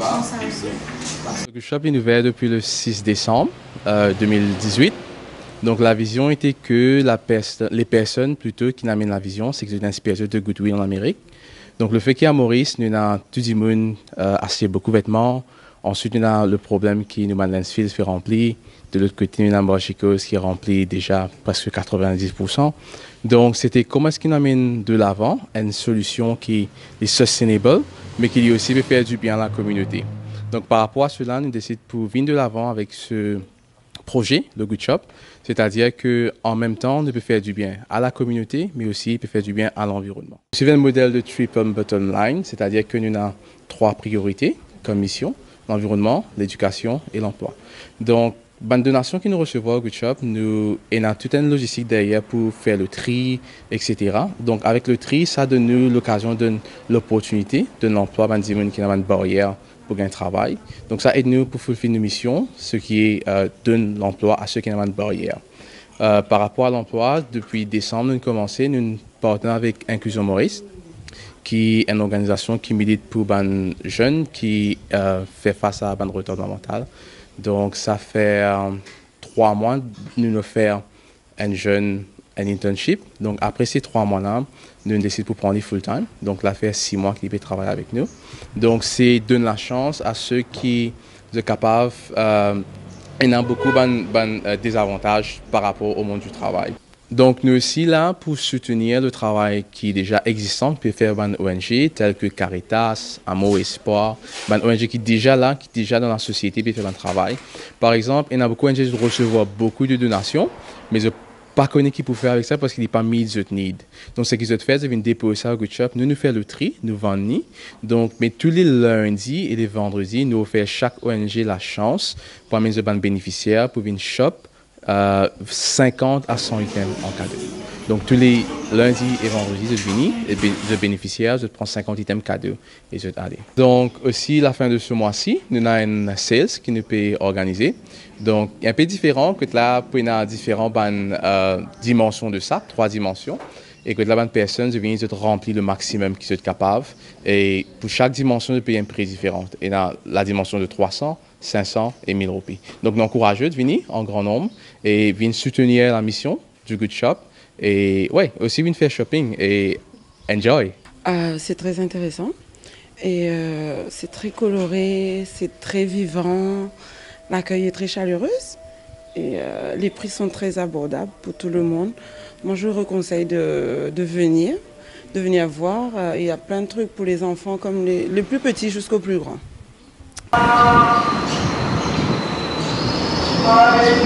font ça aussi. Le shop est ouvert depuis le 6 décembre 2018. Donc la vision était que les personnes plutôt qui amènent la vision, c'est que c'est une inspiration de Goodwill en Amérique. Donc le fait qu'il y a Maurice, nous avons tout le monde acheté beaucoup de vêtements. Ensuite, nous avons le problème qui nous Mansfield fait remplir. De l'autre côté, nous avons Borchicos qui remplit déjà presque 90%. Donc c'était comment est-ce qu'on amène de l'avant une solution qui est sustainable, mais qui aussi peut faire du bien à la communauté. Donc par rapport à cela, nous décidons pour venir de l'avant avec ce projet, le Good Shop, c'est-à-dire qu'en même temps, on peut faire du bien à la communauté, mais aussi peut faire du bien à l'environnement. C'est un modèle de triple bottom line, c'est-à-dire que nous avons 3 priorités comme mission, l'environnement, l'éducation et l'emploi. Donc, bande donation qui nous recevons au Good Shop, nous avons toute une logistique derrière pour faire le tri, etc. Donc, avec le tri, ça donne nous l'occasion, donne l'opportunité de l'emploi, qui n'a une barrière pour gagner travail. Donc, ça aide nous pour fulfiller nos missions, ce qui donne l'emploi à ceux qui n'ont pas de barrière. Par rapport à l'emploi, depuis décembre, nous avons commencé, nous partenons avec Inclusion Maurice, qui est une organisation qui milite pour les jeunes qui fait face à un retardement mental. Donc, ça fait 3 mois, nous avons fait un jeune un internship. Donc, après ces 3 mois-là, nous décidons pour prendre les full-time. Donc, là, fait 6 mois qu'il peut travailler avec nous. Donc, c'est donner la chance à ceux qui sont capables. Il y a beaucoup de désavantages par rapport au monde du travail. Donc, nous aussi là pour soutenir le travail qui est déjà existant, peut faire une ONG telles que Caritas, Amour Espoir, une ONG qui est déjà là, qui est déjà dans la société, peut faire un travail. Par exemple, il y a beaucoup d'ONG qui reçoivent beaucoup de donations, mais je ne sais pas qui peut faire avec ça parce qu'il n'est pas mis de need. Donc, ce qu'ils ont fait, c'est de déposer ça au Good Shop. Nous faisons le tri, nous vendons. Donc, mais tous les lundis et les vendredis, nous offrons chaque ONG la chance pour amener des bénéficiaires pour venir shop 50 à 100 items en cadeau. Donc, tous les lundis et vendredis, je viens, les bénéficiaires, je prends 50 items cadeaux et je aller. Donc, aussi, la fin de ce mois-ci, nous avons une sales qui nous peut organiser. Donc, il est un peu différent que là, pour une différentes dimensions de ça, 3 dimensions. Et que là, une personne vient de remplir le maximum qu'ils sont capables. Et pour chaque dimension, il paye un prix différent. Et dans la dimension de 300, 500 et 1000 roupies. Donc, nous encourageons de venir en grand nombre et venir soutenir la mission du Good Shop. Et ouais, aussi venir faire shopping et enjoy. C'est très intéressant. Et c'est très coloré, c'est très vivant. L'accueil est très chaleureux. Et les prix sont très abordables pour tout le monde. Moi, je vous conseille de venir voir. Il y a plein de trucs pour les enfants, comme les plus petits jusqu'aux plus grands. Hallelujah.